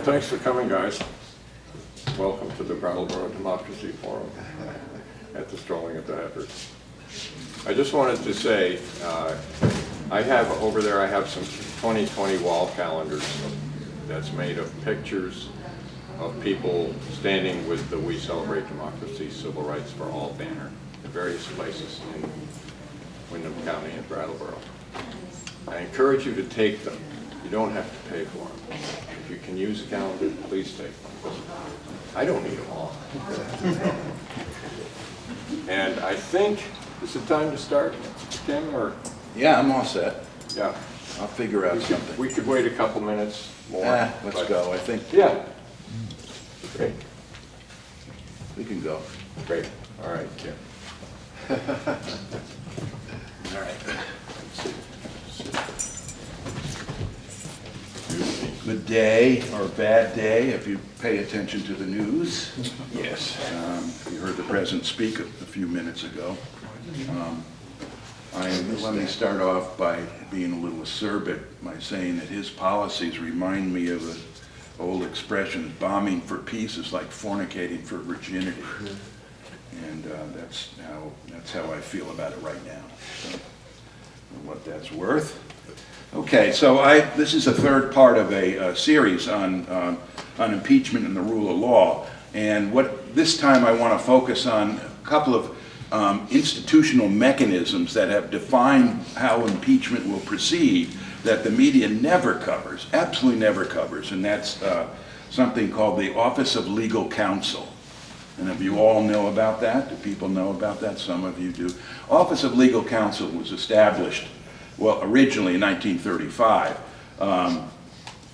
thanks for coming, guys. Welcome to the Brattleboro Democracy Forum at the Strolling at the Heifers. I just wanted to say, I have over there, I have some 2020 wall calendars that's made of pictures of people standing with the We Celebrate Democracy, Civil Rights for All banner in various places in Windham County and Brattleboro. I encourage you to take them. You don't have to pay for them. If you can use a calendar, please take them. I don't need them all. And I think, is it time to start, Tim, or? Yeah, I'm all set. Yeah. I'll figure out something. We could wait a couple minutes more. Let's go, I think. Yeah. Great. We can go. Great. All right, Tim. All right. Good day or bad day if you pay attention to the news. Yes. You heard the president speak a few minutes ago. Let me start off by being a little acerbic by saying that his policies remind me of an old expression, bombing for peace is like fornicating for virginity. And that's how I feel about it right now. So, what that's worth. Okay, so this is a third part of a series on impeachment and the rule of law. And this time I want to focus on a couple of institutional mechanisms that have defined how impeachment will proceed that the media never covers, absolutely never covers, and that's something called the Office of Legal Counsel. And if you all know about that, do people know about that? Some of you do. Office of Legal Counsel was established, well, originally in 1935,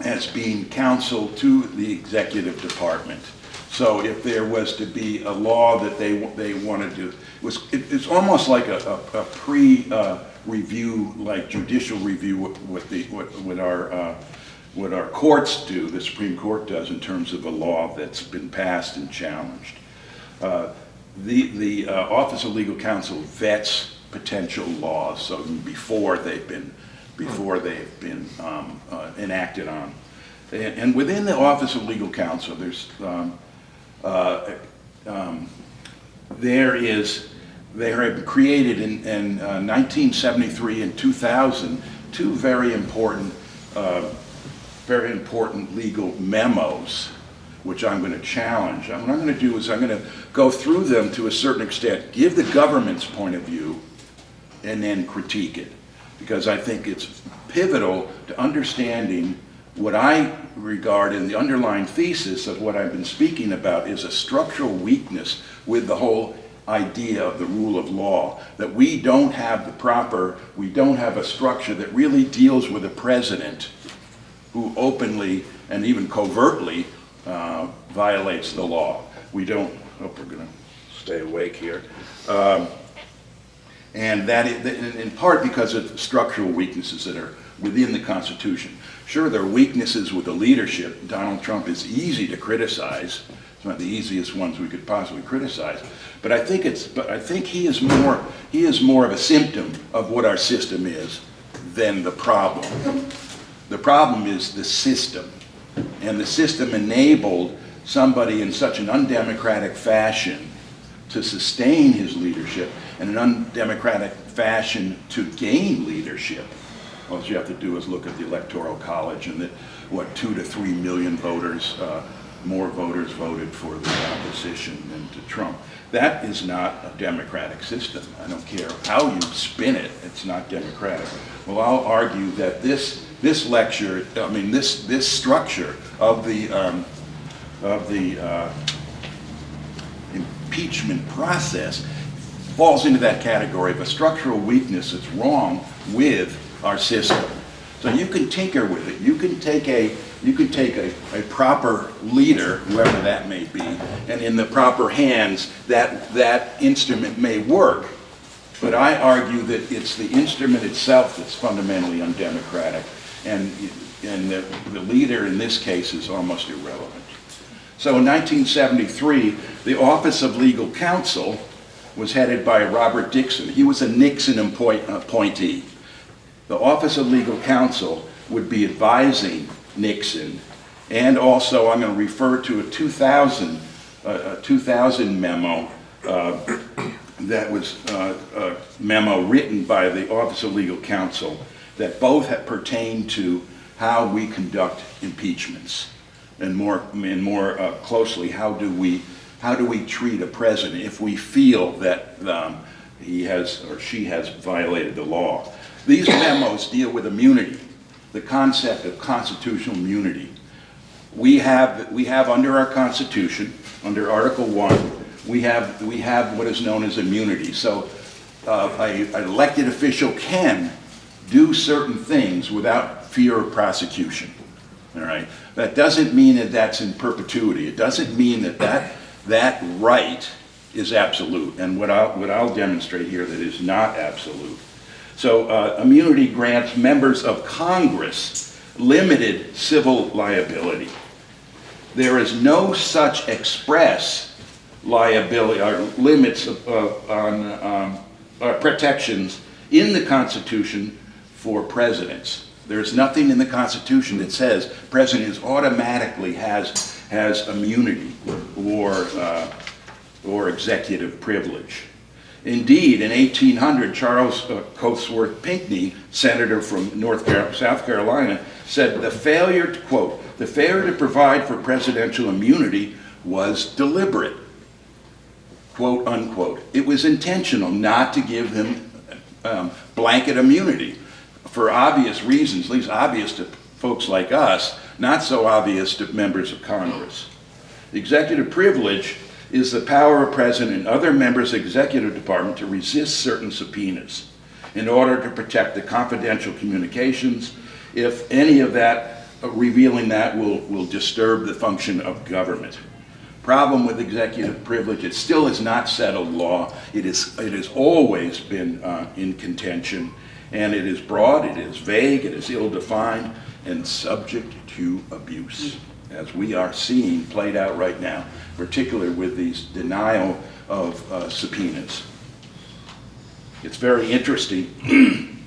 as being counsel to the executive department. So if there was to be a law that they wanted to, it's almost like a pre-review, like judicial review, what our courts do, the Supreme Court does in terms of a law that's been passed and challenged. The Office of Legal Counsel vets potential laws, so before they've been enacted on. And within the Office of Legal Counsel, they have created in 1973 and 2000 two very important legal memos, which I'm going to challenge. What I'm going to do is I'm going to go through them to a certain extent, give the government's point of view, and then critique it. Because I think it's pivotal to understanding what I regard in the underlying thesis of what I've been speaking about is a structural weakness with the whole idea of the rule of law, that we don't have a structure that really deals with a president who openly and even covertly violates the law. We don't, hope we're going to stay awake here. And that in part because of structural weaknesses that are within the Constitution. Sure, there are weaknesses with the leadership. Donald Trump is easy to criticize. It's one of the easiest ones we could possibly criticize. But I think he is more of a symptom of what our system is than the problem. The problem is the system. And the system enabled somebody in such an undemocratic fashion to sustain his leadership and an undemocratic fashion to gain leadership. All you have to do is look at the Electoral College and that, 2 to 3 million voters, more voters voted for the opposition than to Trump. That is not a democratic system. I don't care how you spin it, it's not democratic. Well, I'll argue that this structure of the impeachment process falls into that category of a structural weakness that's wrong with our system. So you can tinker with it. You can take a proper leader, whoever that may be, and in the proper hands, that instrument may work. But I argue that it's the instrument itself that's fundamentally undemocratic, and the leader in this case is almost irrelevant. So in 1973, the Office of Legal Counsel was headed by Robert Dixon. He was a Nixon appointee. The Office of Legal Counsel would be advising Nixon And also, I'm going to refer to a 2000 memo that was a memo written by the Office of Legal Counsel that both pertain to how we conduct impeachments, and more closely, how do we treat a president if we feel that he has or she has violated the law. These memos deal with immunity, the concept of constitutional immunity. We have under our Constitution, under Article 1, we have what is known as immunity. So an elected official can do certain things without fear of prosecution. All right. That doesn't mean that that's in perpetuity. It doesn't mean that right is absolute. And what I'll demonstrate here that is not absolute. So immunity grants members of Congress limited civil liability. There is no such express liability or limits on protections in the Constitution for presidents. There's nothing in the Constitution that says presidents automatically has immunity or executive privilege. Indeed, in 1800, Charles Cosworth Pinckney, senator from South Carolina, said the failure to, quote, the failure to provide for presidential immunity was deliberate, quote unquote. It was intentional not to give him blanket immunity for obvious reasons, at least obvious to folks like us, not so obvious to members of Congress. The executive privilege is the power of president and other members of the executive department to resist certain subpoenas in order to protect the confidential communications if any of that, revealing that will disturb the function of government. Problem with executive privilege, it still is not settled law. It has always been in contention, and it is broad, it is vague, it is ill-defined, and subject to abuse, as we are seeing played out right now, particularly with these denial of subpoenas. It's very interesting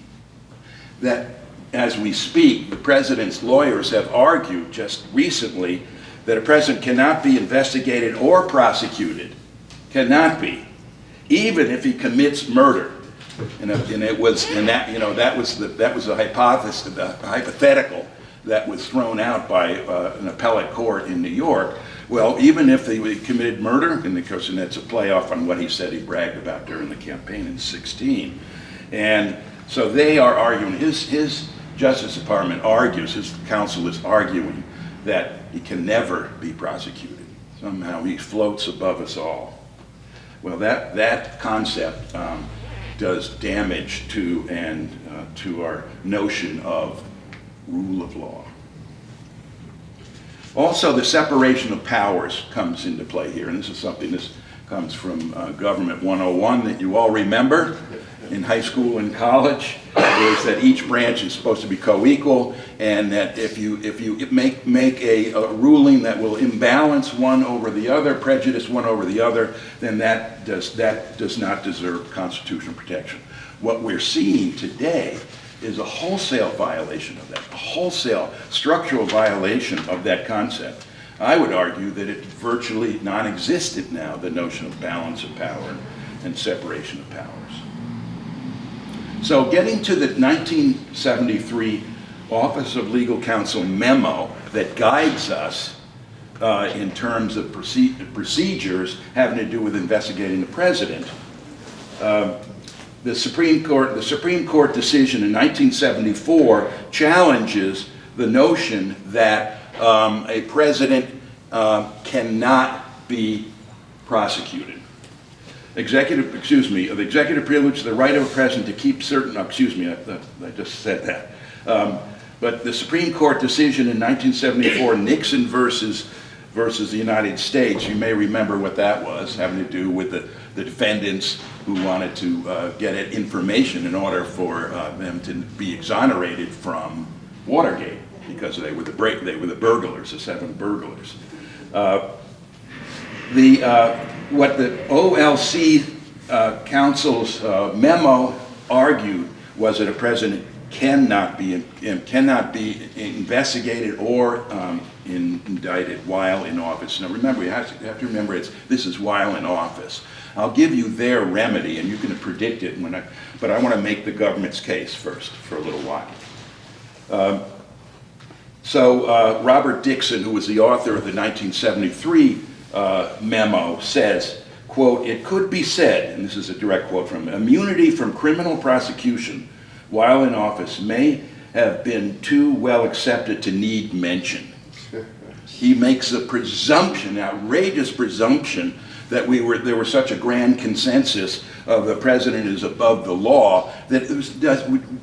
that as we speak, the president's lawyers have argued just recently that a president cannot be investigated or prosecuted, cannot be, even if he commits murder. That was a hypothetical that was thrown out by an appellate court in New York. Well, even if they committed murder, and of course, and that's a playoff on what he said he bragged about during the campaign in '16. And so they are arguing, his Justice Department argues, his counsel is arguing that he can never be prosecuted. Somehow he floats above us all. Well, that concept does damage to our notion of rule of law. Also, the separation of powers comes into play here, and this comes from Government 101 that you all remember in high school and college, is that each branch is supposed to be co-equal, and that if you make a ruling that will imbalance one over the other, prejudice one over the other, then that does not deserve constitutional protection. What we're seeing today is a wholesale violation of that, a wholesale structural violation of that concept. I would argue that it's virtually non-existent now, the notion of balance of power and separation of powers. So getting to the 1973 Office of Legal Counsel memo that guides us in terms of procedures having to do with investigating the president, the Supreme Court decision in 1974 challenges the notion that a president cannot be prosecuted. The executive privilege, the right of a president to keep certain, I just said that. But the Supreme Court decision in 1974, Nixon versus the United States, you may remember what that was, having to do with the defendants who wanted to get at information in order for them to be exonerated from Watergate, because they were the burglars, the 7 burglars. What the OLC counsel's memo argued was that a president cannot be investigated or indicted while in office. Now remember, you have to remember this is while in office. I'll give you their remedy, and you can predict it but I want to make the government's case first for a little while. Robert Dixon, who was the author of the 1973 memo, says, quote, "It could be said," and this is a direct quote from him, "immunity from criminal prosecution while in office may have been too well accepted to need mention." He makes a presumption, outrageous presumption, that there was such a grand consensus of the president is above the law that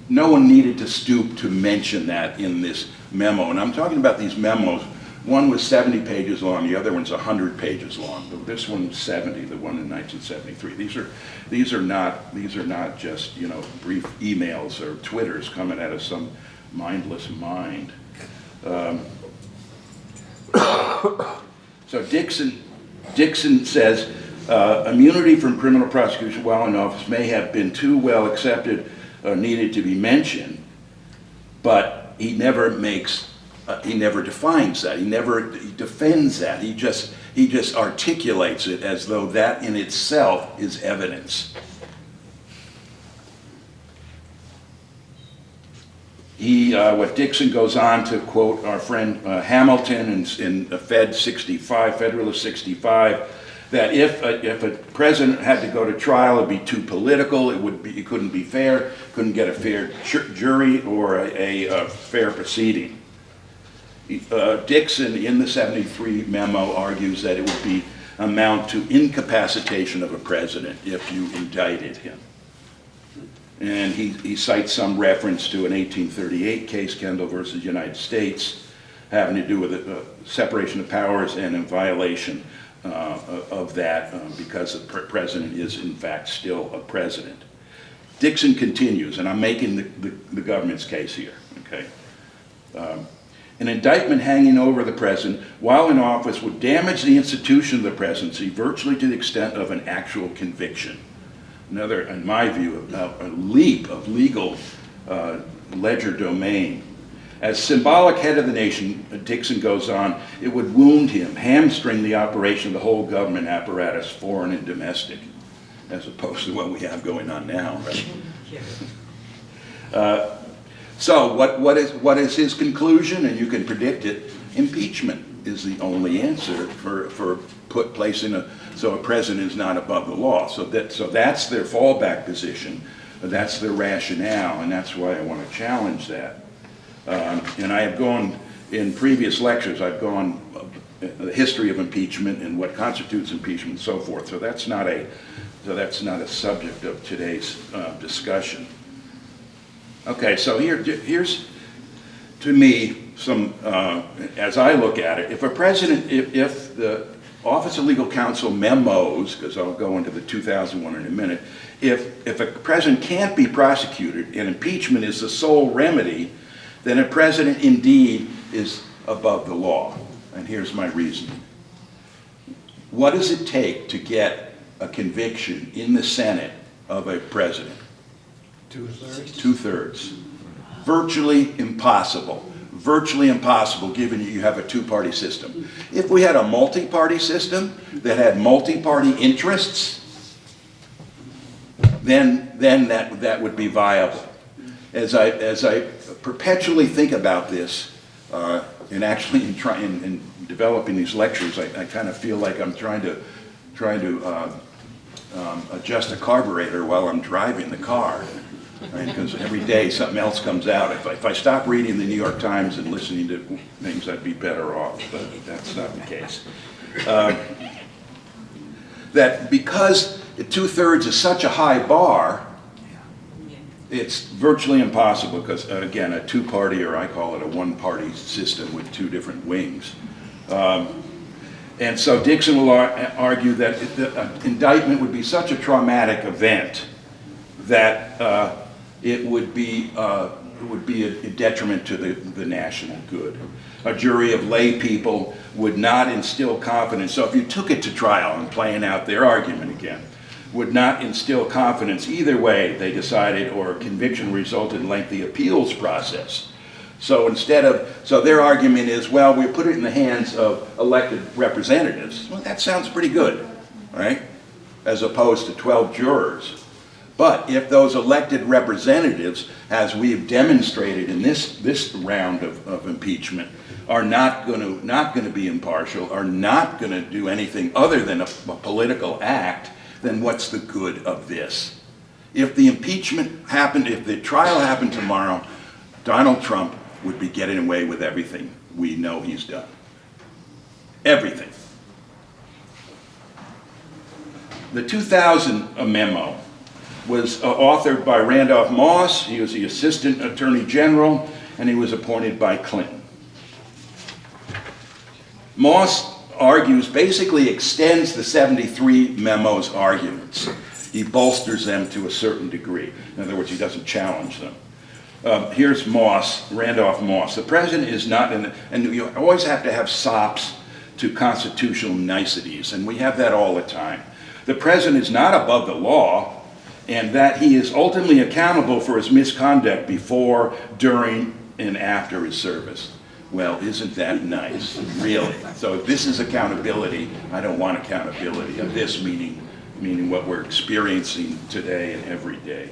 no one needed to stoop to mention that in this memo. And I'm talking about these memos. One was 70 pages long, the other one's 100 pages long. This one was 70, the one in 1973. These are not just, you know, brief emails or Twitters coming out of some mindless mind. So Dixon says, immunity from criminal prosecution while in office may have been too well accepted or needed to be mentioned, but he never defines that. He never defends that. He just articulates it as though that in itself is evidence. What Dixon goes on to quote our friend Hamilton in Federalist 65, that if a president had to go to trial, it'd be too political. It couldn't be fair. Couldn't get a fair jury or a fair proceeding. Dixon in the 73 memo argues that it would amount to incapacitation of a president if you indicted him. And he cites some reference to an 1838 case, Kendall versus United States, having to do with separation of powers and in violation of that because the president is in fact still a president. Dixon continues, and I'm making the government's case here, okay? An indictment hanging over the president while in office would damage the institution of the presidency virtually to the extent of an actual conviction. Another, in my view, a leap of legal ledger domain. As symbolic head of the nation, Dixon goes on, it would wound him, hamstring the operation of the whole government apparatus, foreign and domestic, as opposed to what we have going on now, right? So what is his conclusion? And you can predict it. Impeachment is the only answer for placing so a president is not above the law. So that's their fallback position. That's their rationale, and that's why I want to challenge that. And I have gone in previous lectures. I've gone the history of impeachment and what constitutes impeachment and so forth. So that's not a subject of today's discussion. Okay, so here's to me some, as I look at it, if a president, if the Office of Legal Counsel memos, because I'll go into the 2001 in a minute, if a president can't be prosecuted and impeachment is the sole remedy, then a president indeed is above the law. And here's my reasoning. What does it take to get a conviction in the Senate of a president? 2/3? 2/3. Virtually impossible. Virtually impossible given you have a two-party system. If we had a multi-party system that had multi-party interests, then that would be viable. As I perpetually think about this, and actually in developing these lectures, I kind of feel like I'm trying to adjust a carburetor while I'm driving the car. Right? Because every day something else comes out. If I stop reading the New York Times and listening to things, I'd be better off, but that's not the case. That because 2/3 is such a high bar, it's virtually impossible because, again, a two-party, or I call it a one-party system with two different wings. And so Dixon will argue that the indictment would be such a traumatic event that it would be a detriment to the national good. A jury of lay people would not instill confidence. So if you took it to trial, I'm playing out their argument again, would not instill confidence either way, they decided, or conviction resulted in lengthy appeals process. So so their argument is, well, we put it in the hands of elected representatives. Well, that sounds pretty good, right? As opposed to 12 jurors. But if those elected representatives, as we've demonstrated in this round of impeachment, are not going to be impartial, are not going to do anything other than a political act, then what's the good of this? If the impeachment happened, if the trial happened tomorrow, Donald Trump would be getting away with everything we know he's done. Everything. The 2000 memo was authored by Randolph Moss. He was the Assistant Attorney General, and he was appointed by Clinton. Moss basically extends the 73 memo's arguments. He bolsters them to a certain degree. In other words, he doesn't challenge them. Here's Moss, Randolph Moss. The president is not, and you always have to have sops to constitutional niceties, and we have that all the time. The president is not above the law, and that he is ultimately accountable for his misconduct before, during, and after his service. Well, isn't that nice? Really? So if this is accountability, I don't want accountability. This meaning what we're experiencing today and every day.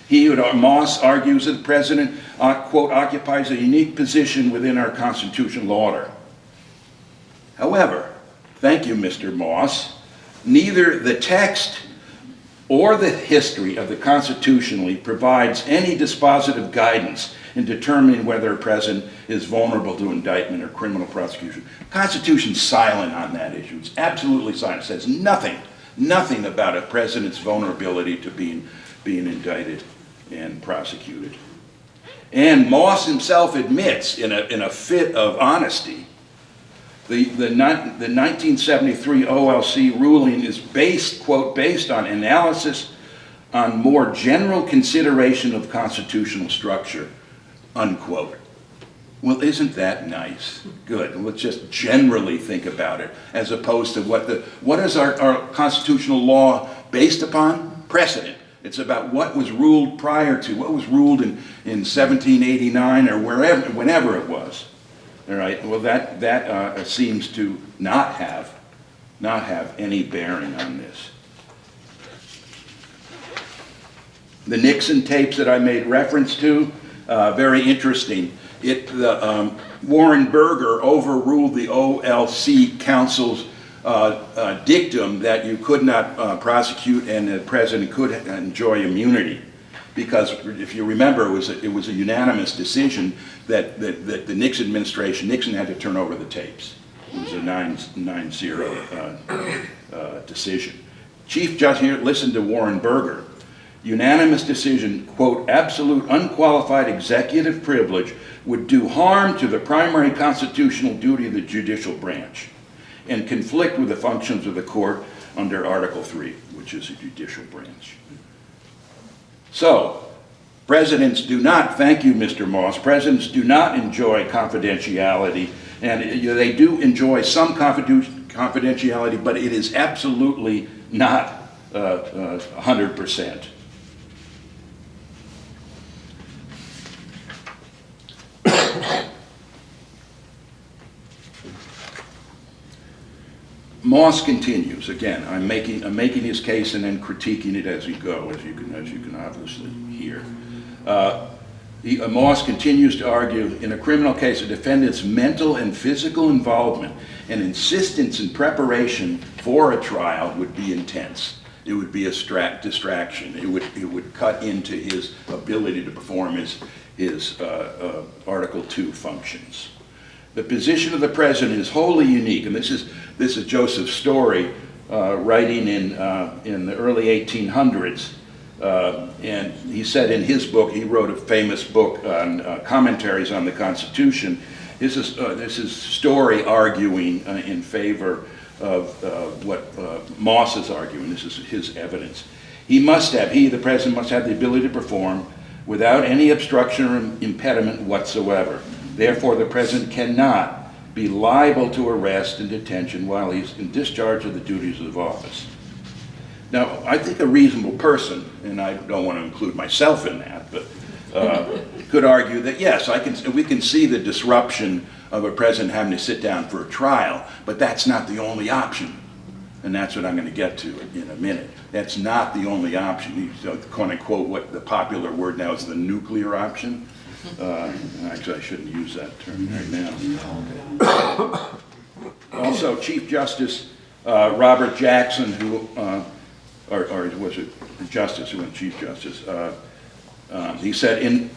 Moss argues that the president, quote, occupies a unique position within our constitutional order. However, thank you, Mr. Moss, neither the text or the history of the Constitution provides any dispositive guidance in determining whether a president is vulnerable to indictment or criminal prosecution. The Constitution's silent on that issue. It's absolutely silent. It says nothing about a president's vulnerability to being indicted and prosecuted. And Moss himself admits, in a fit of honesty, the 1973 OLC ruling is based, quote, based on analysis on more general consideration of constitutional structure, unquote. Well, isn't that nice? Good. Let's just generally think about it, as opposed to what is our constitutional law based upon? Precedent. It's about what was ruled prior to, what was ruled in 1789 or whenever it was. All right. Well, that seems to not have any bearing on this. The Nixon tapes that I made reference to, very interesting. Warren Burger overruled the OLC Counsel's dictum that you could not prosecute and the president could enjoy immunity. Because if you remember, it was a unanimous decision that the Nixon administration, Nixon had to turn over the tapes. It was a 9-0 decision. Chief Judge here, listen to Warren Burger. Unanimous decision, quote, absolute unqualified executive privilege would do harm to the primary constitutional duty of the judicial branch and conflict with the functions of the court under Article 3, which is a judicial branch. So, presidents do not, thank you, Mr. Moss, presidents do not enjoy confidentiality, and they do enjoy some confidentiality, but it is absolutely not 100%. Moss continues. Again, I'm making his case and then critiquing it as we go, as you can obviously hear. Moss continues to argue, in a criminal case, a defendant's mental and physical involvement and insistence in preparation for a trial would be intense. It would be a distraction. It would cut into his ability to perform his Article 2 functions. The position of the president is wholly unique, and this is Joseph Story writing in the early 1800s, and he said in his book, he wrote a famous book on commentaries on the Constitution. This is Story arguing in favor of what Moss is arguing. This is his evidence. The president must have the ability to perform without any obstruction or impediment whatsoever. Therefore, the president cannot be liable to arrest and detention while he's in discharge of the duties of office. Now, I think a reasonable person, and I don't want to include myself in that, but could argue that yes, we can see the disruption of a president having to sit down for a trial, but that's not the only option. And that's what I'm going to get to in a minute. That's not the only option. You kind of quote what the popular word now is the nuclear option. Actually, I shouldn't use that term right now. Also, Chief Justice Robert Jackson, who, or was it Justice who went Chief Justice? He said, in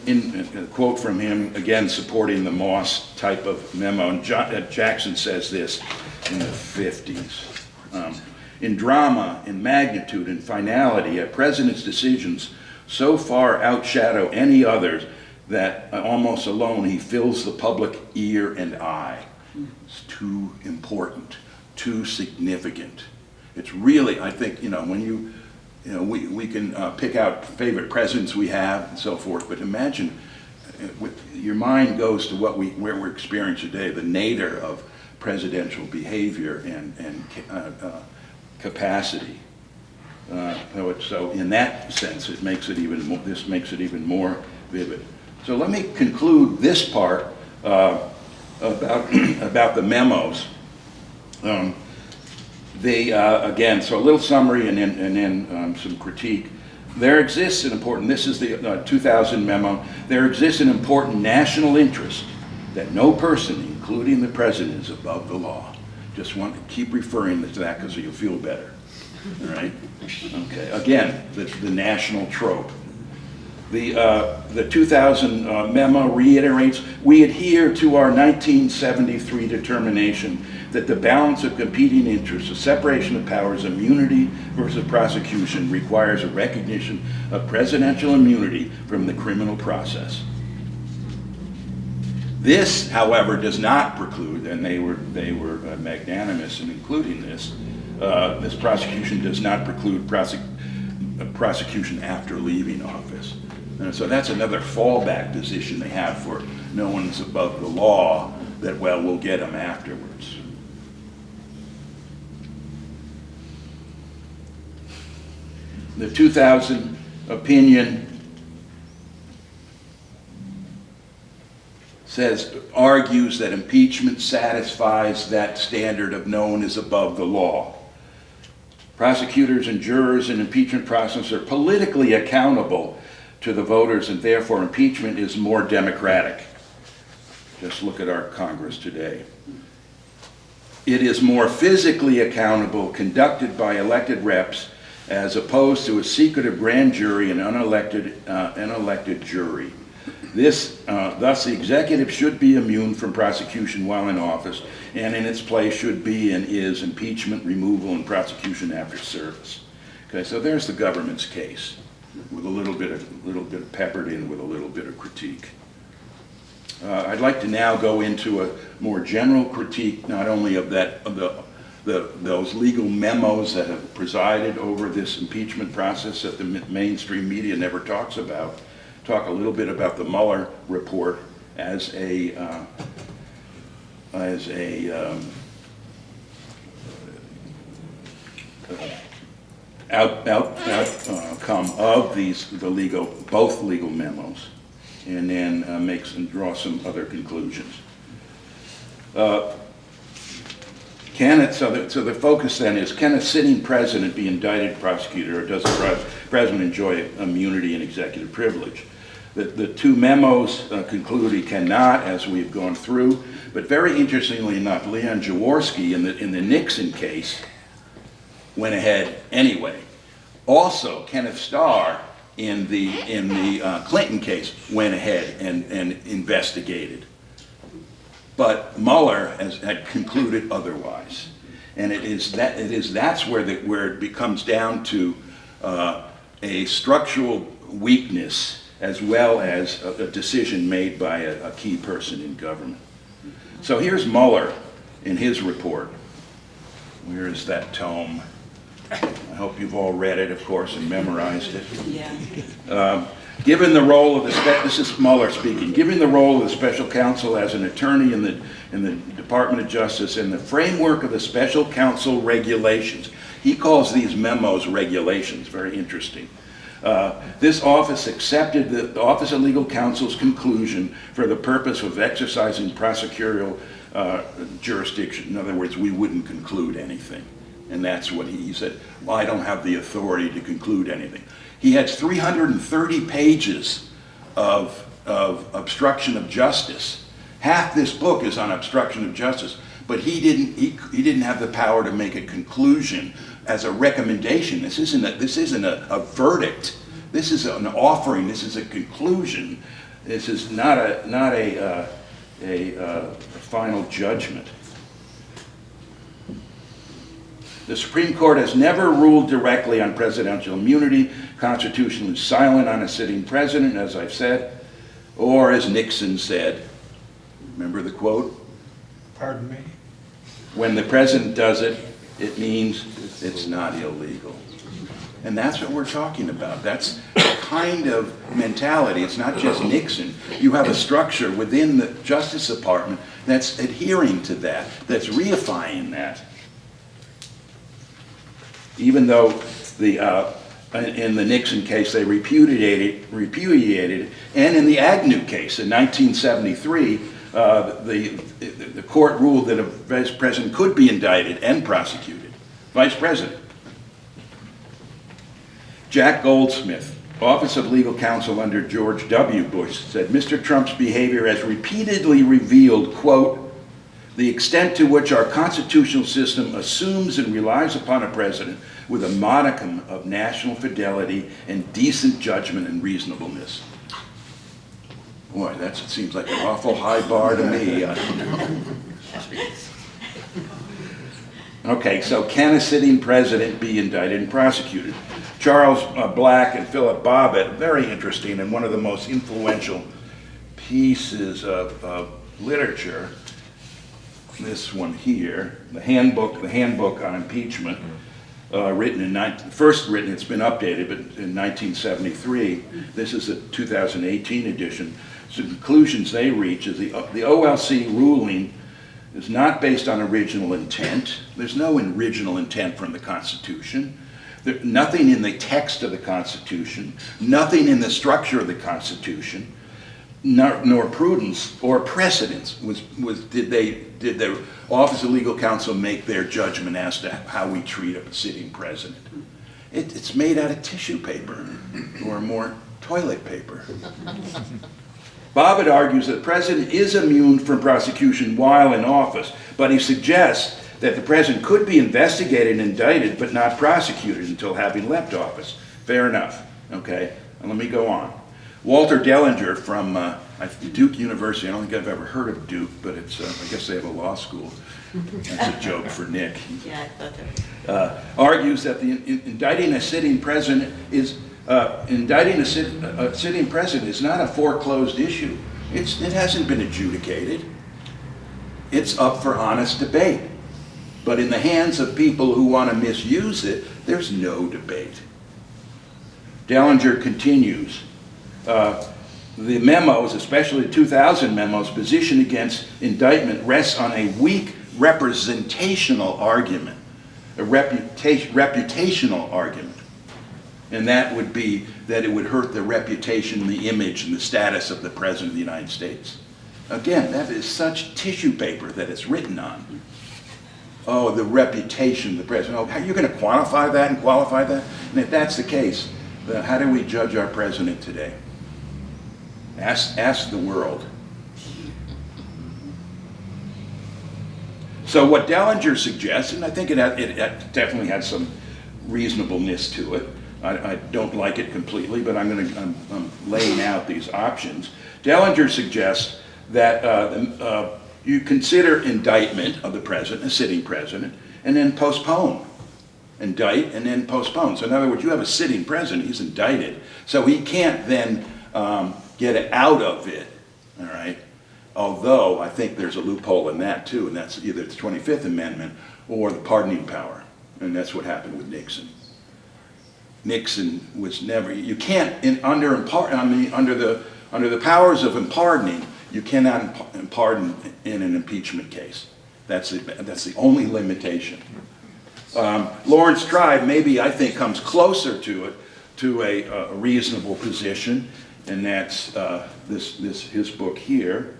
a quote from him, again supporting the Moss type of memo, and Jackson says this in the 50s. In drama, in magnitude, in finality, a president's decisions so far outshadow any others that almost alone he fills the public ear and eye. It's too important, too significant. It's really, I think, when we can pick out favorite presidents we have and so forth, but imagine, your mind goes to where we're experiencing today, the nadir of presidential behavior and capacity. So in that sense, this makes it even more vivid. So let me conclude this part about the memos. Again, so a little summary and then some critique. There exists an important, this is the 2000 memo, there exists an important national interest that no person, including the president, is above the law. Just want to keep referring to that because you'll feel better. All right? Okay. Again, the national trope. The 2000 memo reiterates, we adhere to our 1973 determination that the balance of competing interests, the separation of powers, immunity versus prosecution requires a recognition of presidential immunity from the criminal process. This, however, does not preclude, and they were magnanimous in including this, this prosecution does not preclude prosecution after leaving office. And so that's another fallback position they have for no one's above the law, that, well, we'll get them afterwards. The 2000 opinion argues that impeachment satisfies that standard of no one is above the law. Prosecutors and jurors in impeachment process are politically accountable to the voters, and therefore impeachment is more democratic. Just look at our Congress today. It is more physically accountable, conducted by elected reps, as opposed to a secretive grand jury and unelected jury. Thus, the executive should be immune from prosecution while in office, and in its place should be and is impeachment, removal, and prosecution after service. Okay, so there's the government's case, with a little bit of peppered in with a little bit of critique. I'd like to now go into a more general critique, not only of those legal memos that have presided over this impeachment process that the mainstream media never talks about. Talk a little bit about the Muller Report as a outcome of both legal memos, and then draw some other conclusions. So the focus then is, can a sitting president be indicted, prosecuted, or does the president enjoy immunity and executive privilege? The two memos conclude he cannot, as we've gone through, but very interestingly enough, Leon Jaworski in the Nixon case went ahead anyway. Also, Kenneth Starr in the Clinton case went ahead and investigated. But Mueller had concluded otherwise, and that's where it becomes down to a structural weakness as well as a decision made by a key person in government. So here's Mueller in his report. Where is that tome? I hope you've all read it, of course, and memorized it. Yeah. Given the role of this is Mueller speaking, given the role of the special counsel as an attorney in the Department of Justice and the framework of the special counsel regulations. He calls these memos regulations, very interesting. This office accepted the Office of Legal Counsel's conclusion for the purpose of exercising prosecutorial jurisdiction. In other words, we wouldn't conclude anything. And that's what he said, well, I don't have the authority to conclude anything. He had 330 pages of obstruction of justice. Half this book is on obstruction of justice, but he didn't have the power to make a conclusion as a recommendation. This isn't a verdict. This is an offering. This is a conclusion. This is not a final judgment. The Supreme Court has never ruled directly on presidential immunity, constitutionally silent on a sitting president, as I've said, or as Nixon said, remember the quote? Pardon me? When the president does it, it means it's not illegal. And that's what we're talking about. That's the kind of mentality. It's not just Nixon. You have a structure within the Justice Department that's adhering to that, that's reifying that. Even though in the Nixon case they repudiated it, and in the Adnew case in 1973, the court ruled that a vice president could be indicted and prosecuted. Vice president. Jack Goldsmith, Office of Legal Counsel under George W. Bush, said, Mr. Trump's behavior has repeatedly revealed, quote, the extent to which our constitutional system assumes and relies upon a president with a modicum of national fidelity and decent judgment and reasonableness. Boy, it seems like an awful high bar to me. I don't know. Okay, so can a sitting president be indicted and prosecuted? Charles Black and Phillip Bobbitt, very interesting, and one of the most influential pieces of literature, this one here, the handbook on impeachment, first written, it's been updated, but in 1973. This is a 2018 edition. So the conclusions they reach is the OLC ruling is not based on original intent. There's no original intent from the Constitution. Nothing in the text of the Constitution, nothing in the structure of the Constitution, nor prudence or precedence did the Office of Legal Counsel make their judgment as to how we treat a sitting president. It's made out of tissue paper or more toilet paper. Bobbitt argues that the president is immune from prosecution while in office, but he suggests that the president could be investigated and indicted but not prosecuted until having left office. Fair enough. Okay, and let me go on. Walter Dellinger from Duke University, I don't think I've ever heard of Duke, but I guess they have a law school. That's a joke for Nick. Yeah, I thought that. Argues that indicting a sitting president is sitting president is not a foreclosed issue. It hasn't been adjudicated. It's up for honest debate. But in the hands of people who want to misuse it, there's no debate. Dellinger continues. The memos, especially the 2000 memos, position against indictment rests on a weak representational argument, a reputational argument. And that would be that it would hurt the reputation, the image, and the status of the President of the United States. Again, that is such tissue paper that it's written on. Oh, the reputation of the President. Oh, how are you going to quantify that and qualify that? And if that's the case, then how do we judge our President today? Ask the world. So what Dellinger suggests, and I think it definitely had some reasonableness to it. I don't like it completely, but I'm laying out these options. Dellinger suggests that you consider indictment of the president, a sitting president, and then postpone. Indict and then postpone. So in other words, you have a sitting president, he's indicted, so he can't then get it out of it, all right? Although I think there's a loophole in that too, and that's either the 25th Amendment or the pardoning power, and that's what happened with Nixon. Nixon was never, you can't, under the powers of impardoning, you cannot pardon in an impeachment case. That's the only limitation. Lawrence Tribe maybe, I think, comes closer to it, to a reasonable position, and that's his book here.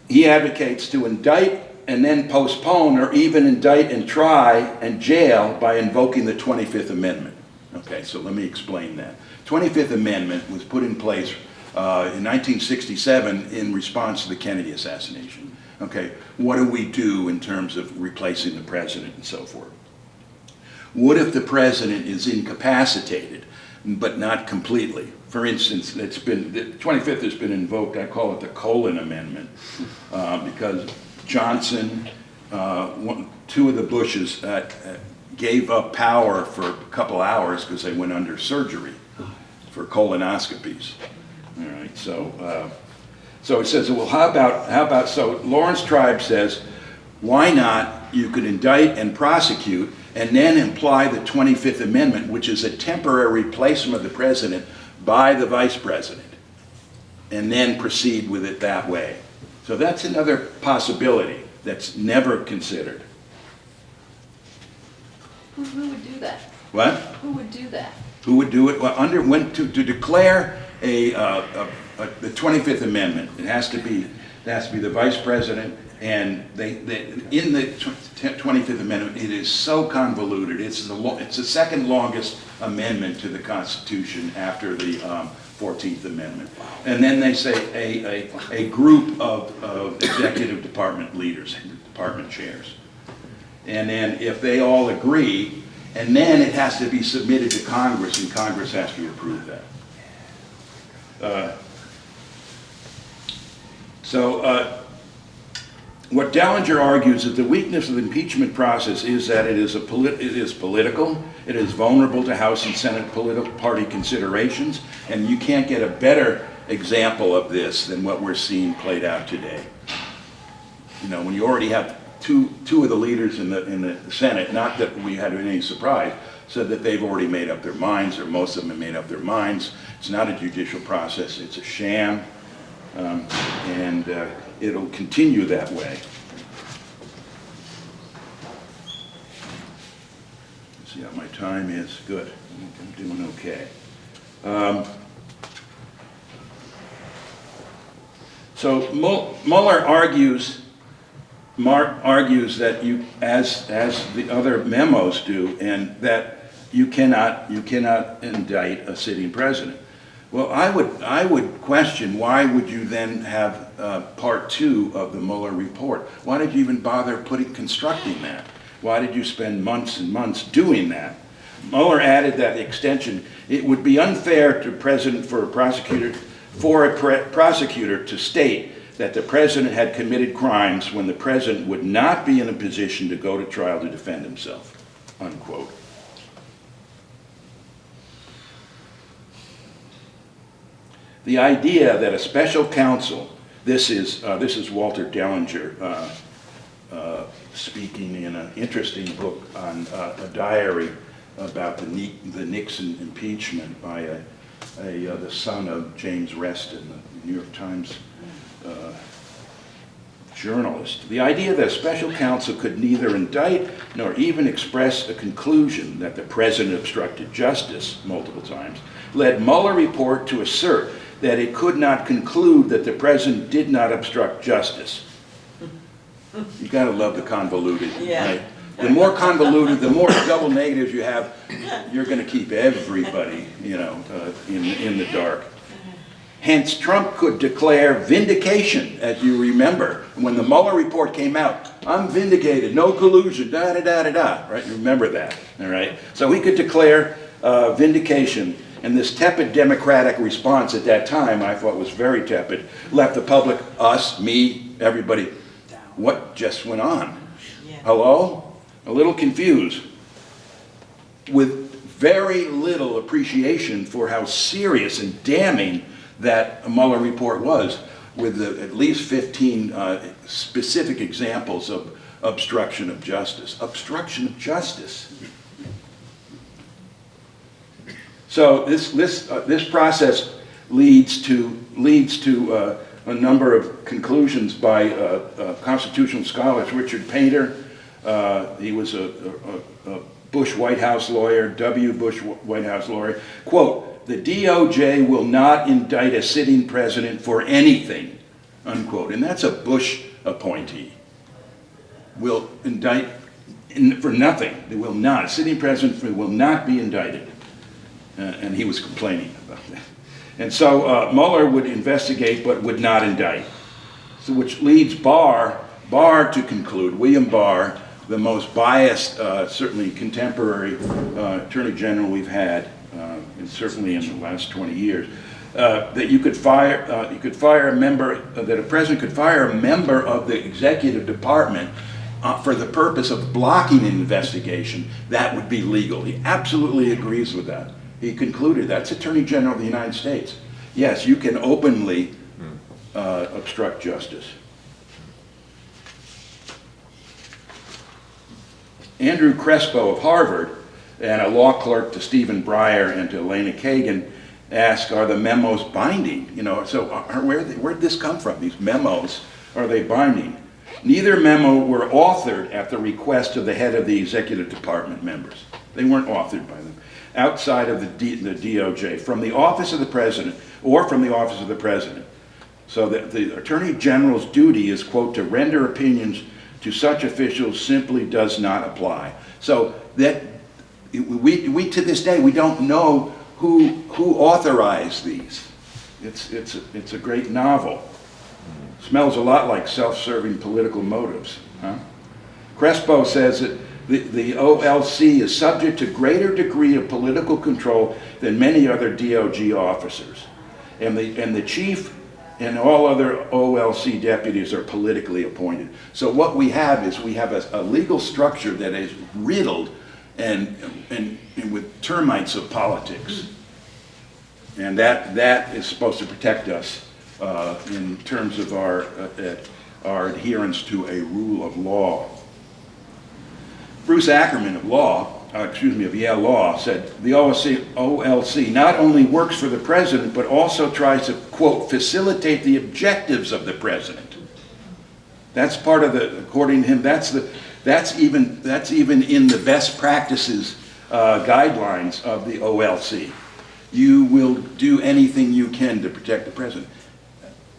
He advocates to indict and then postpone, or even indict and try and jail by invoking the 25th Amendment. Okay, so let me explain that. 25th Amendment was put in place in 1967 in response to the Kennedy assassination. Okay, what do we do in terms of replacing the president and so forth? What if the president is incapacitated, but not completely? For instance, the 25th has been invoked, I call it the Colin Amendment, because Johnson, two of the Bushes gave up power for a couple hours because they went under surgery for colonoscopies. All right, so it says, well, how about, so Lawrence Tribe says, why not, you could indict and prosecute and then imply the 25th Amendment, which is a temporary replacement of the president by the vice president, and then proceed with it that way. So that's another possibility that's never considered. Who would do that? What? Who would do that? Who would do it? Well, to declare the 25th Amendment, it has to be the vice president, and in the 25th Amendment, it is so convoluted. It's the second longest amendment to the Constitution after the 14th Amendment. And then they say a group of executive department leaders, department chairs. And then if they all agree, and then it has to be submitted to Congress, and Congress has to approve that. What Dellinger argues is the weakness of the impeachment process is that it is political, it is vulnerable to House and Senate political party considerations, and you can't get a better example of this than what we're seeing played out today. You know, when you already have two of the leaders in the Senate, not that we had any surprise, said that they've already made up their minds, or most of them have made up their minds. It's not a judicial process, it's a sham, and it'll continue that way. Let's see how my time is. Good, I'm doing okay. So Muller argues that you, as the other memos do, and that you cannot indict a sitting president. Well, I would question, why would you then have part 2 of the Muller Report? Why did you even bother constructing that? Why did you spend months and months doing that? Muller added that extension, it would be unfair to for a prosecutor to state that the president had committed crimes when the president would not be in a position to go to trial to defend himself, unquote. The idea that a special counsel, this is Walter Dellinger speaking in an interesting book on a diary about the Nixon impeachment by the son of James Reston, the New York Times journalist. The idea that a special counsel could neither indict nor even express a conclusion that the president obstructed justice multiple times led Muller Report to assert that it could not conclude that the president did not obstruct justice. You gotta love the convoluted, Yeah. right? The more convoluted, the more double negatives you have, you're gonna keep everybody, in the dark. Hence, Trump could declare vindication, as you remember. When the Mueller report came out, I'm vindicated, no collusion, da-da-da-da-da, right? You remember that, all right? So he could declare vindication, and this tepid Democratic response at that time, I thought was very tepid, left the public, us, me, everybody, what just went on? Yeah. Hello? A little confused, with very little appreciation for how serious and damning that Mueller report was, with at least 15 specific examples of obstruction of justice. Obstruction of justice. So this process leads to a number of conclusions by constitutional scholars. Richard Painter, He was a Bush White House lawyer, W. Bush White House lawyer. Quote, "The DOJ will not indict a sitting president for anything," unquote. And that's a Bush appointee. Will indict for nothing. They will not. A sitting president will not be indicted. And he was complaining about that. And so Mueller would investigate but would not indict. So which leads Barr to conclude, William Barr, the most biased, certainly contemporary Attorney General we've had, and certainly in the last 20 years, that a president could fire a member of the executive department for the purpose of blocking an investigation. That would be legal. He absolutely agrees with that. He concluded that's Attorney General of the United States. Yes, you can openly obstruct justice. Andrew Crespo of Harvard, and a law clerk to Stephen Breyer and to Elena Kagan, asked, are the memos binding? You know, so where'd this come from? These memos, are they binding? Neither memo were authored at the request of the head of the executive department members. They weren't authored by them. Outside of the DOJ, from the office of the president, or from the office of the president. So the Attorney General's duty is, quote, to render opinions to such officials simply does not apply. So that we to this day, we don't know who authorized these. It's a great novel. Smells a lot like self-serving political motives. Huh? Crespo says that the OLC is subject to greater degree of political control than many other DOJ officers. And the chief and all other OLC deputies are politically appointed. So what we have is we have a legal structure that is riddled and with termites of politics. And that is supposed to protect us in terms of our adherence to a rule of law. Bruce Ackerman of Yale Law said the OLC not only works for the president, but also tries to, quote, facilitate the objectives of the president. That's part of according to him, that's even in the best practices guidelines of the OLC. You will do anything you can to protect the president.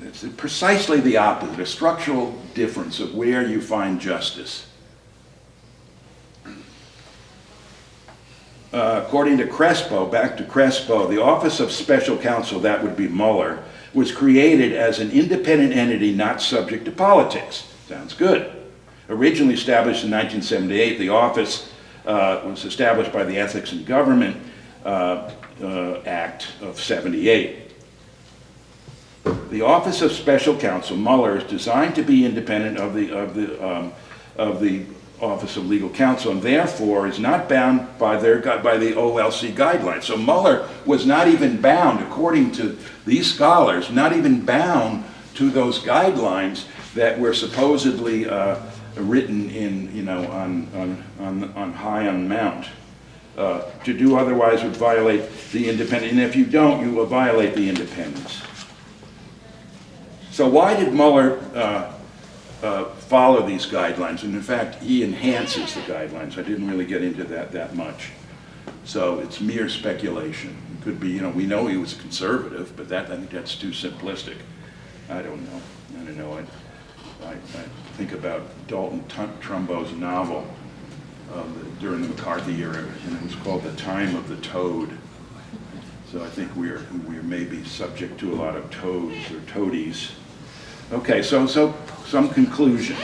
It's precisely the opposite, a structural difference of where you find justice. According to Crespo, back to Crespo, the Office of Special Counsel, that would be Mueller, was created as an independent entity not subject to politics. Sounds good. Originally established in 1978, the office was established by the Ethics in Government Act of '78. The Office of Special Counsel, Mueller, is designed to be independent of the Office of Legal Counsel, and therefore is not bound by the OLC guidelines. So Mueller was not even bound, according to these scholars, not even bound to those guidelines that were supposedly written in, you know, on high on mount. To do otherwise would violate the independence, and if you don't, you will violate the independence. So why did Mueller follow these guidelines? And in fact, he enhances the guidelines. I didn't really get into that much. So it's mere speculation. It could be, you know, we know he was conservative, but I think that's too simplistic. I don't know. I think about Dalton Trumbo's novel during the McCarthy era, and it was called The Time of the Toad. So I think we're maybe subject to a lot of toads or toadies. Okay, so some conclusions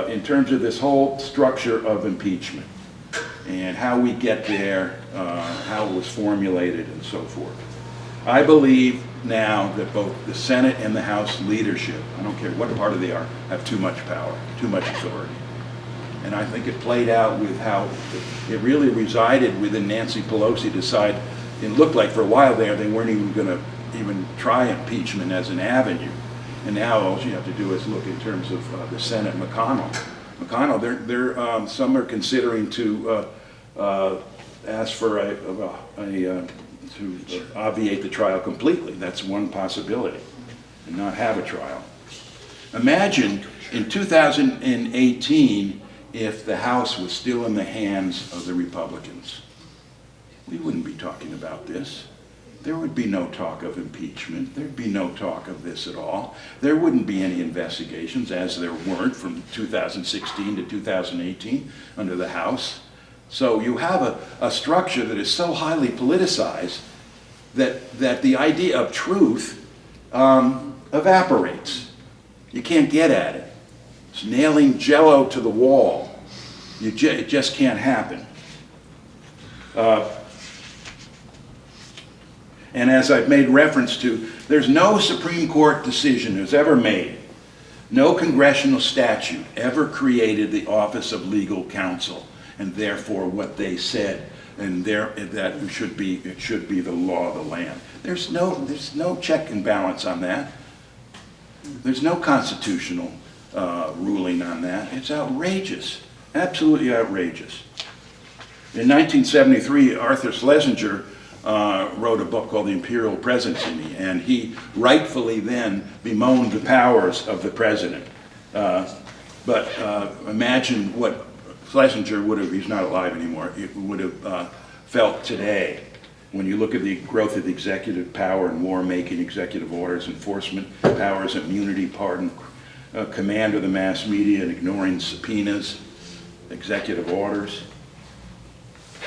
in terms of this whole structure of impeachment and how we get there, how it was formulated, and so forth. I believe now that both the Senate and the House leadership, I don't care what party they are, have too much power, too much authority. And I think it played out with how it really resided within Nancy Pelosi to decide. It looked like for a while there they weren't even going to even try impeachment as an avenue. And now all you have to do is look in terms of the Senate. McConnell, some are considering to ask for to obviate the trial completely. That's one possibility, and not have a trial. Imagine in 2018 if the House was still in the hands of the Republicans. We wouldn't be talking about this. There would be no talk of impeachment. There'd be no talk of this at all. There wouldn't be any investigations, as there weren't from 2016 to 2018 under the House. So you have a structure that is so highly politicized that the idea of truth evaporates. You can't get at it. It's nailing Jell-O to the wall. It just can't happen. And as I've made reference to, there's no Supreme Court decision that's ever made, no congressional statute ever created the office of legal counsel, and therefore what they said, and that it should be the law of the land. There's no check and balance on that. There's no constitutional ruling on that. It's outrageous, absolutely outrageous. In 1973, Arthur Schlesinger wrote a book called The Imperial Presidency, and he rightfully then bemoaned the powers of the president. But imagine what Schlesinger would have, he's not alive anymore, it would have felt today when you look at the growth of the executive power and war-making, executive orders, enforcement powers, immunity, pardon, command of the mass media, and ignoring subpoenas, executive orders.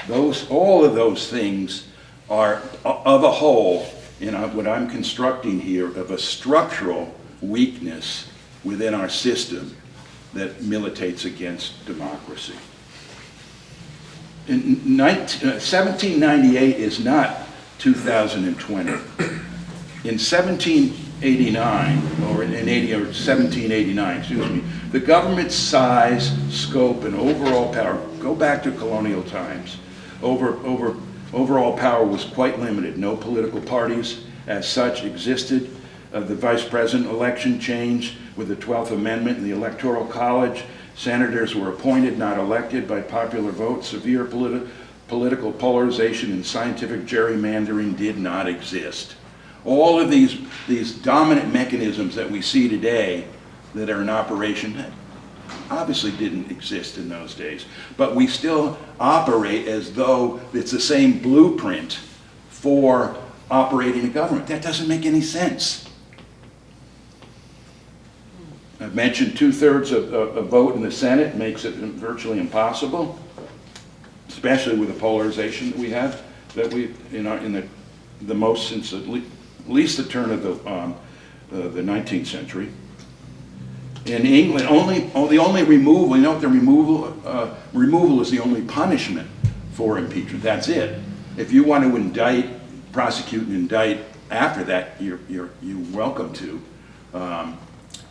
All of those things are of a whole, what I'm constructing here, of a structural weakness within our system that militates against democracy. In 1798 is not 2020. In 1789, or in 1789, excuse me, the government's size, scope, and overall power, go back to colonial times, overall power was quite limited. No political parties as such existed. The vice president election changed with the 12th Amendment in the Electoral College. Senators were appointed, not elected, by popular vote. Severe political polarization and scientific gerrymandering did not exist. All of these dominant mechanisms that we see today that are in operation obviously didn't exist in those days. But we still operate as though it's the same blueprint for operating a government. That doesn't make any sense. I've mentioned 2/3 of a vote in the Senate makes it virtually impossible, especially with the polarization that we have, that we in the most since at least the turn of the 19th century. In England, the only removal, you know what the removal is the only punishment for impeachment. That's it. If you want to indict, prosecute, and indict after that, you're welcome to.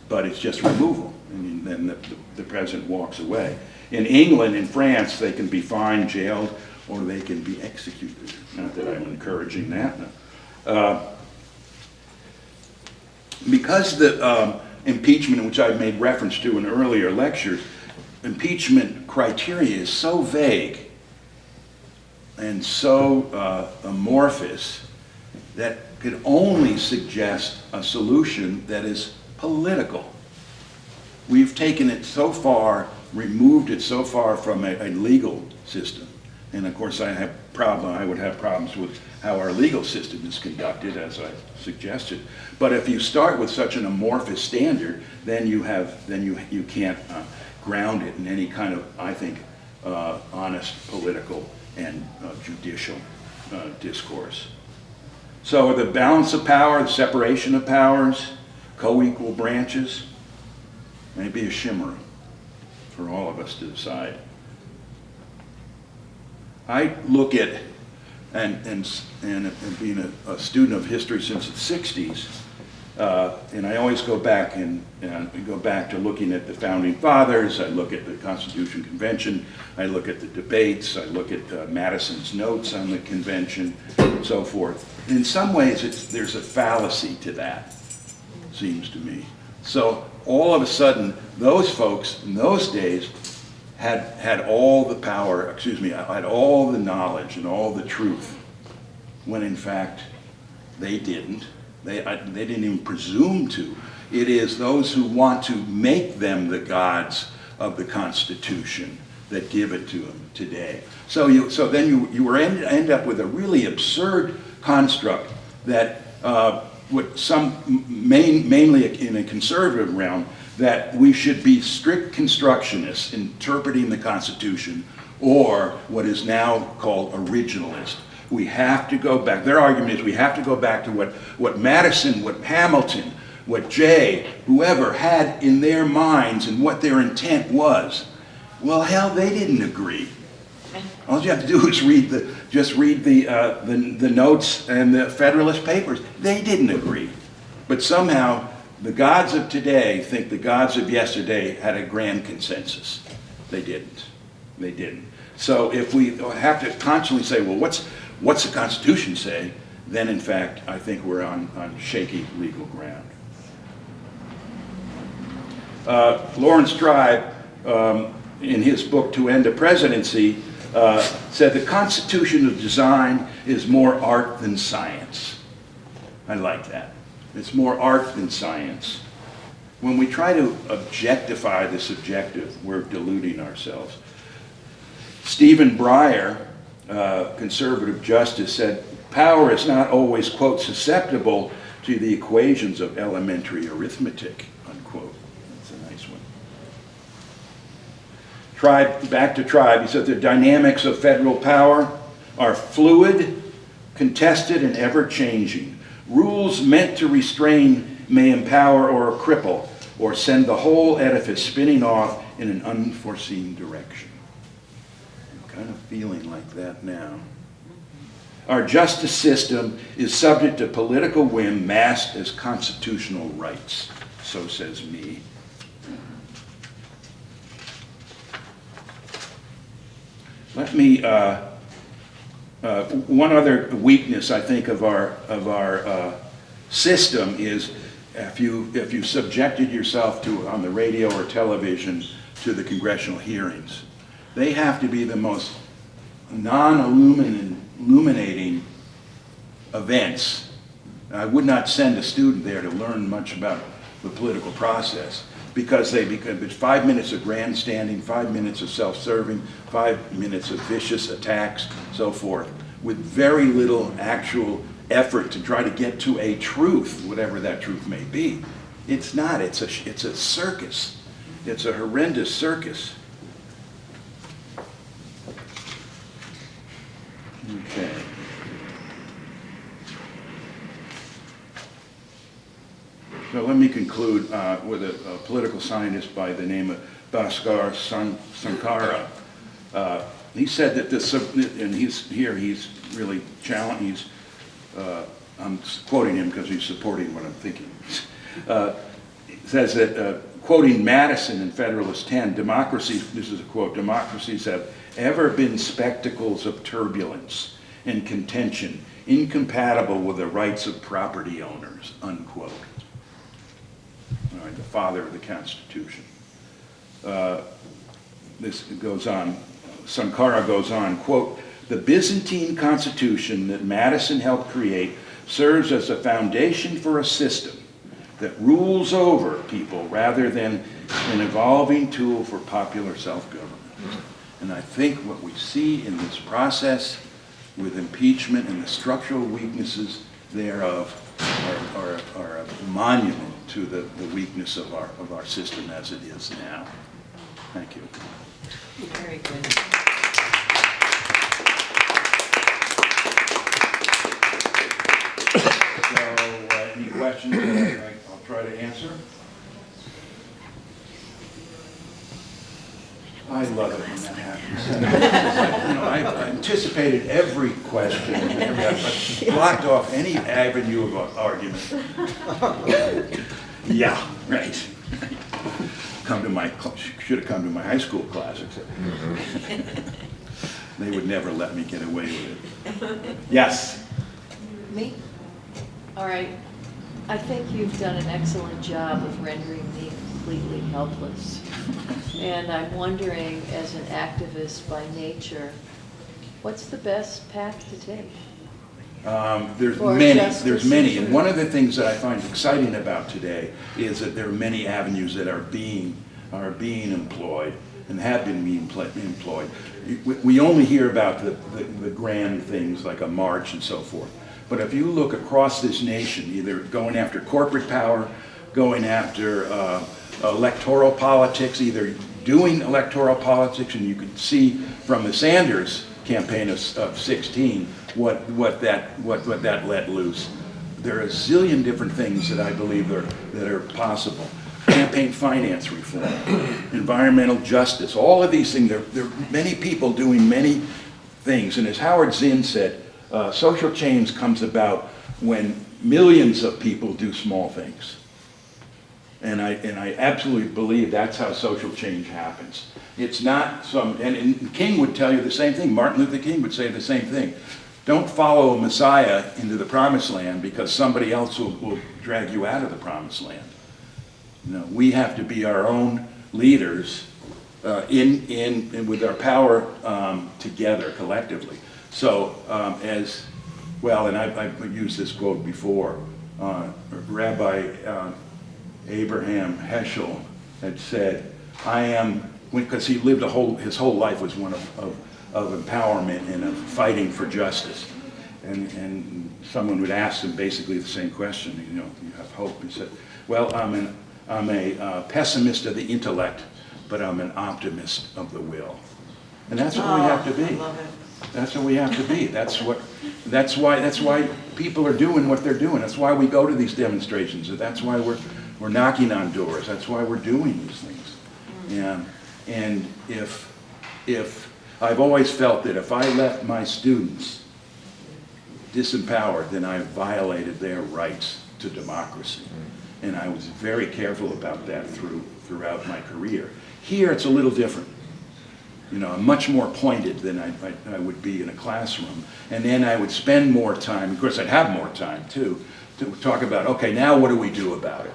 But it's just removal, and then the president walks away. In England, in France, they can be fined, jailed, or they can be executed. Not that I'm encouraging that. Because the impeachment, which I've made reference to in earlier lectures, impeachment criteria is so vague and so amorphous that could only suggest a solution that is political. We've taken it so far, removed it so far from a legal system. And of course I would have problems with how our legal system is conducted, as I suggested. But if you start with such an amorphous standard, then you can't ground it in any kind of, I think, honest political and judicial discourse. So the balance of power, the separation of powers, co-equal branches, may be a chimera for all of us to decide. I look at, and being a student of history since the 60s, and I always go back to looking at the founding fathers. I look at the Constitution Convention. I look at the debates. I look at Madison's notes on the convention, and so forth. In some ways, there's a fallacy to that, seems to me. So all of a sudden, those folks in those days had all the power, had all the knowledge and all the truth, when in fact they didn't. They didn't even presume to. It is those who want to make them the gods of the Constitution that give it to them today. So then you end up with a really absurd construct that mainly in a conservative realm, that we should be strict constructionists interpreting the Constitution, or what is now called originalist. We have to go back. Their argument is we have to go back to what Madison, what Hamilton, what Jay, whoever had in their minds and what their intent was. Well, hell, they didn't agree. All you have to do is read the notes and the Federalist Papers. They didn't agree. But somehow, the gods of today think the gods of yesterday had a grand consensus. They didn't. They didn't. So if we have to constantly say, well, what's the Constitution say? Then, in fact, I think we're on shaky legal ground. Lawrence Tribe, in his book, To End a Presidency, said the Constitution of design is more art than science. I like that. It's more art than science. When we try to objectify the subjective, we're deluding ourselves. Stephen Breyer, conservative justice, said, power is not always, quote, susceptible to the equations of elementary arithmetic, unquote. That's a nice one. Back to Tribe, he said the dynamics of federal power are fluid, contested, and ever-changing. Rules meant to restrain may empower or cripple, or send the whole edifice spinning off in an unforeseen direction. I'm kind of feeling like that now. Our justice system is subject to political whim masked as constitutional rights, so says me. Let me, one other weakness I think of our system is if you subjected yourself to, on the radio or television, to the congressional hearings, they have to be the most non-illuminating events. I would not send a student there to learn much about the political process, because it's 5 minutes of grandstanding, 5 minutes of self-serving, 5 minutes of vicious attacks, so forth, with very little actual effort to try to get to a truth, whatever that truth may be. It's not. It's a circus. It's a horrendous circus. Okay. So let me conclude with a political scientist by the name of Bhaskar Sankara. He said that this, and he's really challenged. I'm quoting him because he's supporting what I'm thinking. He says that, quoting Madison in Federalist 10, democracies, this is a quote, democracies have ever been spectacles of turbulence and contention, incompatible with the rights of property owners, unquote. All right, the father of the Constitution. This goes on, Sankara goes on, quote, the Byzantine Constitution that Madison helped create serves as a foundation for a system that rules over people rather than an evolving tool for popular self-government. And I think what we see in this process with impeachment and the structural weaknesses thereof are a monument to the weakness of our system as it is now. Thank you. Very good. So, any questions that I'll try to answer? I love it when that happens. I anticipated every question, I blocked off any avenue of argument. Yeah, right. Should have come to my high school class, except they would never let me get away with it. Yes. Me? All right. I think you've done an excellent job of rendering me completely helpless. And I'm wondering, as an activist by nature, what's the best path to take? There's For many, justice and issue. one of the things that I find exciting about today is that there are many avenues that are being are being employed and have been being employed. We only hear about the grand things like a march and so forth. But if you look across this nation, either going after corporate power, going after electoral politics, either doing electoral politics, and you can see from the Sanders campaign of 16 what that let loose. There are a zillion different things that I believe that are possible. Campaign finance reform, environmental justice, all of these things. There are many people doing many things. And as Howard Zinn said, social change comes about when millions of people do small things. And I absolutely believe that's how social change happens. It's not and King would tell you the same thing. Martin Luther King would say the same thing. Don't follow a Messiah into the promised land because somebody else will drag you out of the promised land. No, we have to be our own leaders with our power together collectively. So as well, and I've used this quote before, Rabbi Abraham Heschel had said, I am, because he lived his whole life was one of empowerment and of fighting for justice. And someone would ask him basically the same question, you have hope. He said, well, I'm a pessimist of the intellect, but I'm an optimist of the will. And that's what we have to be. I love it. That's what we have to be. That's why people are doing what they're doing. That's why we go to these demonstrations. That's why we're knocking on doors. That's why we're doing these things. And if I've always felt that if I left my students disempowered, then I violated their rights to democracy. And I was very careful about that throughout my career. Here it's a little different. I'm much more pointed than I would be in a classroom. And then I would spend more time, of course I'd have more time too, to talk about, okay, now what do we do about it?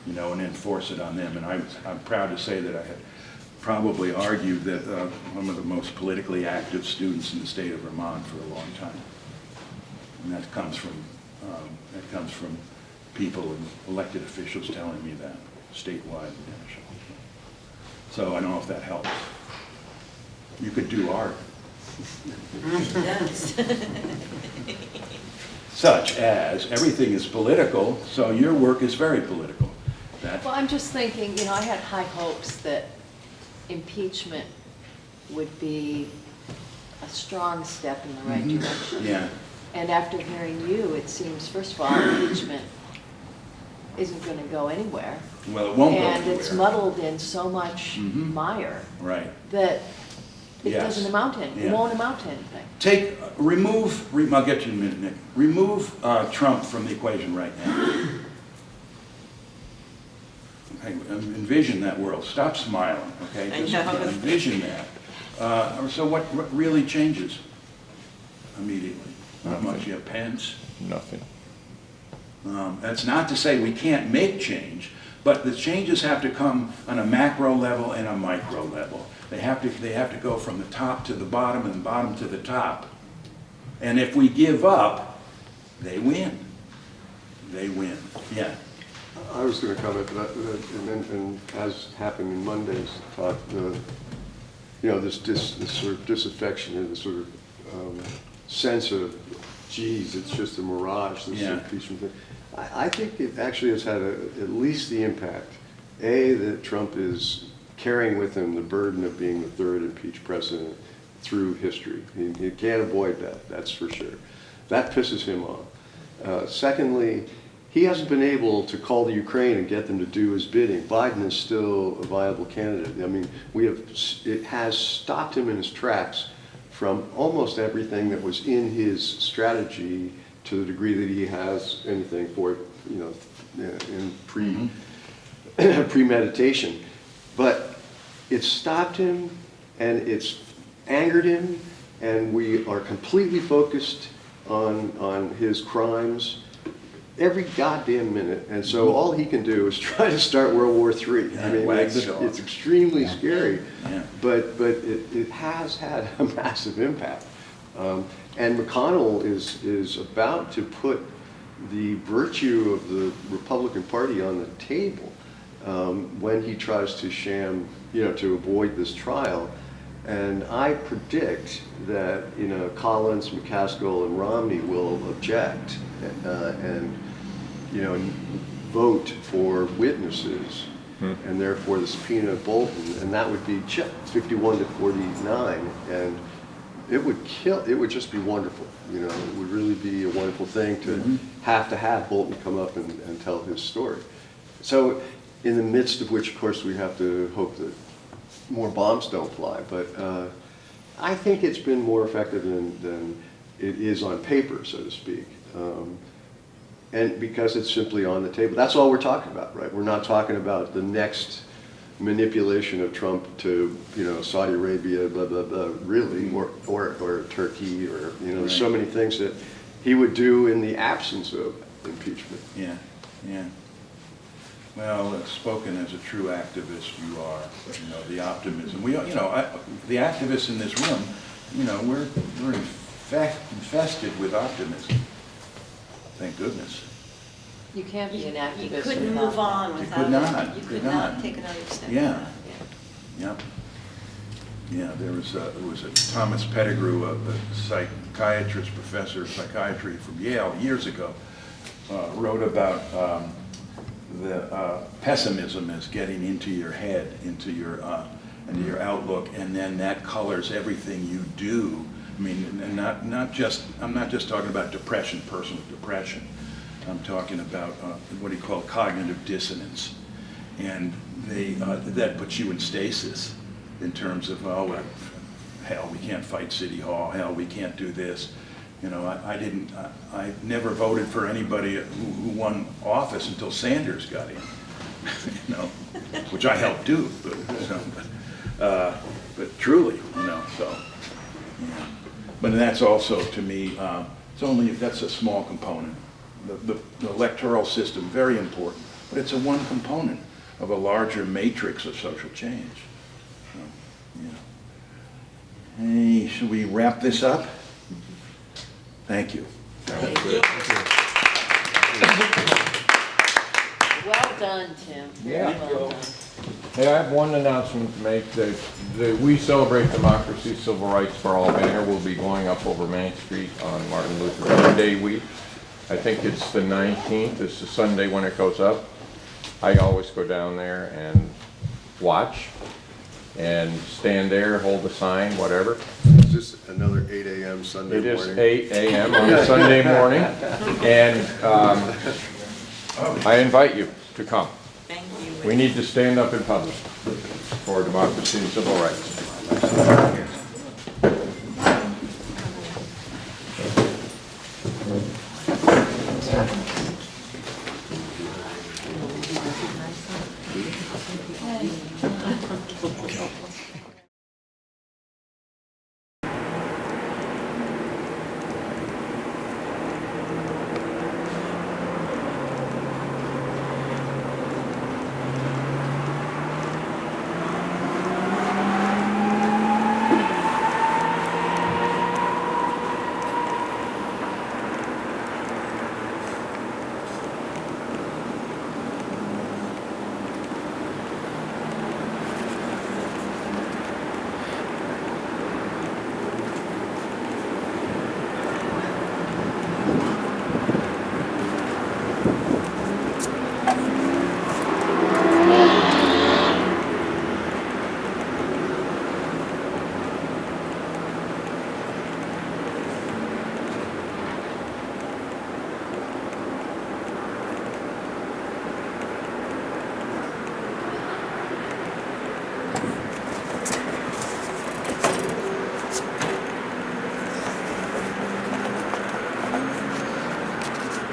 And enforce it on them. And I'm proud to say that I had probably argued that one of the most politically active students in the state of Vermont for a long time. And that comes from people and elected officials telling me that, statewide and national. So I don't know if that helps. You could do art. Yes. Such as, everything is political, so your work is very political. Well, I'm just thinking, I had high hopes that impeachment would be a strong step in the right direction. Yeah. And after hearing you, it seems, first of all, impeachment isn't going to go anywhere. Well, it won't go And anywhere. it's muddled in so much mire Right. that it Yes. doesn't amount to anything. Yeah. It won't amount to anything. I'll get you in a minute, Nick. Remove Trump from the equation right now. Okay, envision that world. Stop smiling, okay? I Just know. envision that. So what really changes immediately? Not much. You have Pence. Nothing. That's not to say we can't make change, but the changes have to come on a macro level and a micro level. They have to go from the top to the bottom and the bottom to the top. And if we give up, they win. They win. Yeah. I was going to comment that, and as happened in Monday's talk, this sort of disaffection or this sort of sense of, geez, it's just a mirage, this impeachment thing. I think it actually has had at least the impact, that Trump is carrying with him the burden of being the third impeached president through history. He can't avoid that, that's for sure. That pisses him off. Secondly, he hasn't been able to call the Ukraine and get them to do his bidding. Biden is still a viable candidate. I mean, it has stopped him in his tracks from almost everything that was in his strategy to the degree that he has anything for it, in premeditation. But it's stopped him and it's angered him, and we are completely focused on his crimes every goddamn minute, and so all he can do is try to start World War III. I mean, it's extremely scary, but it has had a massive impact. And McConnell is about to put the virtue of the Republican Party on the table. when he tries to sham, to avoid this trial. And I predict that, Collins, McCaskill, and Romney will object and, vote for witnesses, and therefore the subpoena of Bolton, and that would be 51 to 49, and it would just be wonderful. It would really be a wonderful thing to have Bolton come up and tell his story. So in the midst of which, of course, we have to hope that more bombs don't fly, but I think it's been more effective than it is on paper, so to speak. And because it's simply on the table. That's all we're talking about, right? We're not talking about the next manipulation of Trump to, Saudi Arabia, blah, blah, blah, really, or Turkey, or, there's so many things that he would do in the absence of impeachment. Yeah, yeah. Well, spoken as a true activist, you are, the optimism. The activists in this room, we're infested with optimism. Thank goodness. You can't be an activist. You couldn't without move on that. without could not, it. You you could could not not. take another step. Yeah. Yep. Yeah, there was a Thomas Pettigrew, a psychiatrist, professor of psychiatry from Yale years ago, wrote about the pessimism as getting into your head, into your outlook, and then that colors everything you do. I mean, and I'm not just talking about depression, personal depression. I'm talking about what he called cognitive dissonance, and that puts you in stasis in terms of, oh, hell, we can't fight City Hall. Hell, we can't do this. I never voted for anybody who won office until Sanders got in, which I helped do, but truly, so. Yeah. But that's also, to me, that's a small component. The electoral system, very important, but it's one component of a larger matrix of social change. So, yeah. Hey, should we wrap this up? Thank you. Well done, Tim. Very Yeah. well done. Hey, I have one announcement to make. The We Celebrate Democracy, Civil Rights for All banner will be going up over Main Street on Martin Luther King Day week. I think it's the 19th. It's the Sunday when it goes up. I always go down there and watch and stand there, hold the sign, whatever. It's just another 8 a.m. Sunday It morning. is 8 a.m. on a Sunday morning, and I invite you to come. Thank you. We need to stand up in public for democracy and civil rights.